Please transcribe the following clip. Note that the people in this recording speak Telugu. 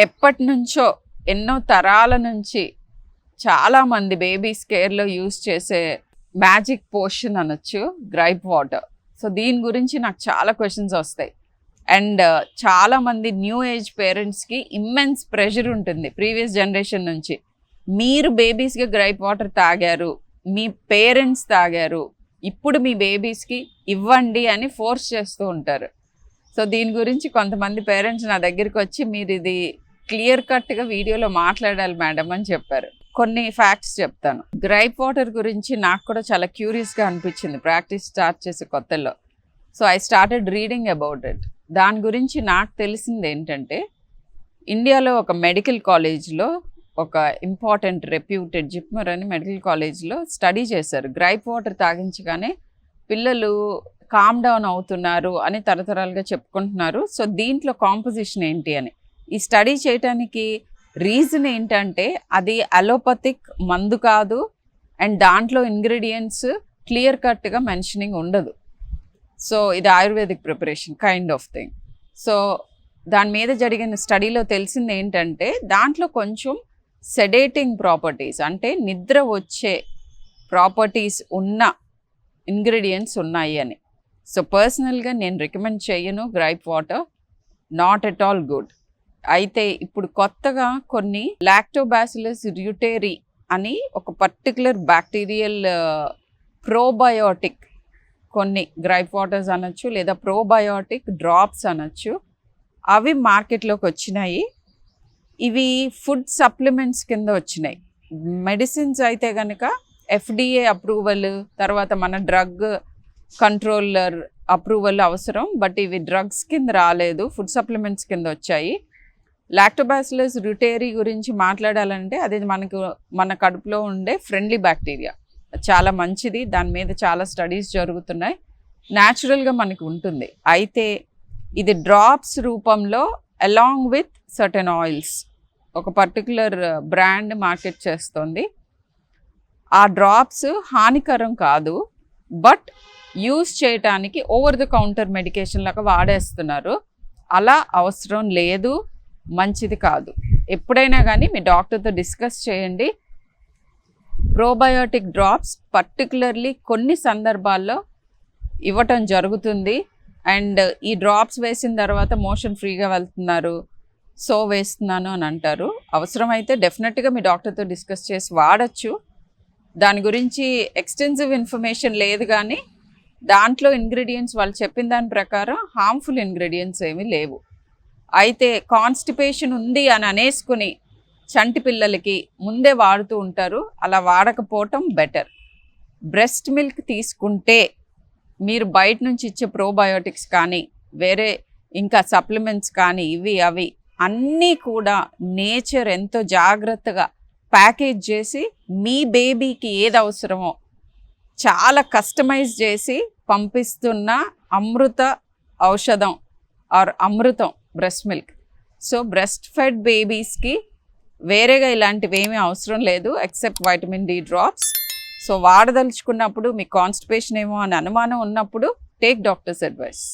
ఎప్పటి నుంచో ఎన్నో తరాల నుంచి చాలామంది బేబీస్ కేర్లో యూస్ చేసే మ్యాజిక్ పోషన్ అనొచ్చు గ్రైప్ వాటర్. సో దీని గురించి నాకు చాలా క్వశ్చన్స్ వస్తాయి. అండ్ చాలామంది న్యూ ఏజ్ పేరెంట్స్కి ఇమ్మెన్స్ ప్రెషర్ ఉంటుంది ప్రీవియస్ జనరేషన్ నుంచి. మీరు బేబీస్గా గ్రైప్ వాటర్ తాగారు, మీ పేరెంట్స్ తాగారు, ఇప్పుడు మీ బేబీస్కి ఇవ్వండి అని ఫోర్స్ చేస్తూ ఉంటారు. సో దీని గురించి కొంతమంది పేరెంట్స్ నా దగ్గరికి వచ్చి మీరు ఇది క్లియర్ కట్గా వీడియోలో మాట్లాడాలి మేడం అని చెప్పారు. కొన్ని ఫ్యాక్ట్స్ చెప్తాను. గ్రైప్ వాటర్ గురించి నాకు కూడా చాలా క్యూరియస్గా అనిపించింది ప్రాక్టీస్ స్టార్ట్ చేసే కొత్తలో. So I started reading about it. దాని గురించి నాకు తెలిసింది ఏంటంటే, ఇండియాలో ఒక మెడికల్ కాలేజ్లో, ఒక ఇంపార్టెంట్ రెప్యూటెడ్ జిప్మర్ అని మెడికల్ కాలేజ్లో స్టడీ చేశారు. గ్రైప్ వాటర్ తాగించగానే పిల్లలు కామ్ డౌన్ అవుతున్నారు అని తరతరాలుగా చెప్పుకుంటున్నారు. సో దీంట్లో కాంపోజిషన్ ఏంటి అని ఈ స్టడీ చేయటానికి రీజన్ ఏంటంటే, అది అలోపతిక్ మందు కాదు అండ్ దాంట్లో ఇంగ్రీడియంట్స్ క్లియర్ కట్గా మెన్షనింగ్ ఉండదు. సో ఇది ayurvedic preparation kind of thing. So దాని మీద జరిగిన స్టడీలో తెలిసింది ఏంటంటే, దాంట్లో కొంచెం సెడేటింగ్ ప్రాపర్టీస్ అంటే నిద్ర వచ్చే ప్రాపర్టీస్ ఉన్న ఇంగ్రీడియంట్స్ ఉన్నాయి అని. సో పర్సనల్గా నేను రికమెండ్ చేయను gripe water, not at all good. అయితే ఇప్పుడు కొత్తగా కొన్ని లాక్టోబాసిలస్ ర్యూటేరి అని ఒక పర్టికులర్ బ్యాక్టీరియల్ ప్రోబయోటిక్ కొన్ని గ్రైప్ వాటర్స్ అనొచ్చు, లేదా ప్రోబయోటిక్ డ్రాప్స్ అనొచ్చు, అవి మార్కెట్లోకి వచ్చినాయి. ఇవి ఫుడ్ సప్లిమెంట్స్ కింద వచ్చినాయి. మెడిసిన్స్ అయితే కనుక FDA అప్రూవల్, తర్వాత మన డ్రగ్ కంట్రోలర్ అప్రూవల్ అవసరం. బట్ ఇవి డ్రగ్స్ కింద రాలేదు, ఫుడ్ సప్లిమెంట్స్ కింద వచ్చాయి. లాక్టోబాసిలస్ ర్యూటేరి గురించి మాట్లాడాలంటే అది మన కడుపులో ఉండే ఫ్రెండ్లీ బ్యాక్టీరియా, చాలా మంచిది. దాని మీద చాలా స్టడీస్ జరుగుతున్నాయి. న్యాచురల్గా మనకు ఉంటుంది. అయితే ఇది డ్రాప్స్ రూపంలో అలాంగ్ విత్ సర్టెన్ ఆయిల్స్ ఒక పర్టికులర్ బ్రాండ్ మార్కెట్ చేస్తుంది. ఆ డ్రాప్స్ హానికరం కాదు, బట్ యూస్ చేయటానికి ఓవర్ ద కౌంటర్ మెడికేషన్ లాగా వాడేస్తున్నారు. అలా అవసరం లేదు, మంచిది కాదు. ఎప్పుడైనా కానీ మీ డాక్టర్తో డిస్కస్ చేయండి. ప్రోబయోటిక్ డ్రాప్స్ పర్టికులర్లీ కొన్ని సందర్భాల్లో ఇవ్వటం జరుగుతుంది. అండ్ ఈ డ్రాప్స్ వేసిన తర్వాత మోషన్ ఫ్రీగా వెళ్తున్నారు, సో వేస్తున్నాను అని అంటారు. అవసరమైతే డెఫినెట్గా మీ డాక్టర్తో డిస్కస్ చేసి వాడచ్చు. దాని గురించి ఎక్స్టెన్సివ్ ఇన్ఫర్మేషన్ లేదు, కానీ దాంట్లో ఇంగ్రీడియంట్స్ వాళ్ళు చెప్పిన దాని ప్రకారం హార్మ్ఫుల్ ఇంగ్రీడియంట్స్ ఏమీ లేవు. అయితే కాన్స్టిపేషన్ ఉంది అని అనేసుకుని చంటి పిల్లలకి ముందే వాడుతూ ఉంటారు. అలా వాడకపోవటం బెటర్. బ్రెస్ట్ మిల్క్ తీసుకుంటే మీరు బయట నుంచి ఇచ్చే ప్రోబయోటిక్స్ కానీ వేరే ఇంకా సప్లిమెంట్స్ కానీ ఇవి అవి అన్నీ కూడా నేచర్ ఎంతో జాగ్రత్తగా ప్యాకేజ్ చేసి మీ బేబీకి ఏది అవసరమో చాలా కస్టమైజ్ చేసి పంపిస్తున్న అమృత ఔషధం ఆర్ అమృతం breast milk. So breast fed బేబీస్కి వేరేగా ఇలాంటివి ఏమీ అవసరం లేదు except vitamin D drops. So వాడదలుచుకున్నప్పుడు మీకు కాన్స్టిపేషన్ ఏమో అని అనుమానం ఉన్నప్పుడు టేక్ డాక్టర్స్ అడ్వైస్.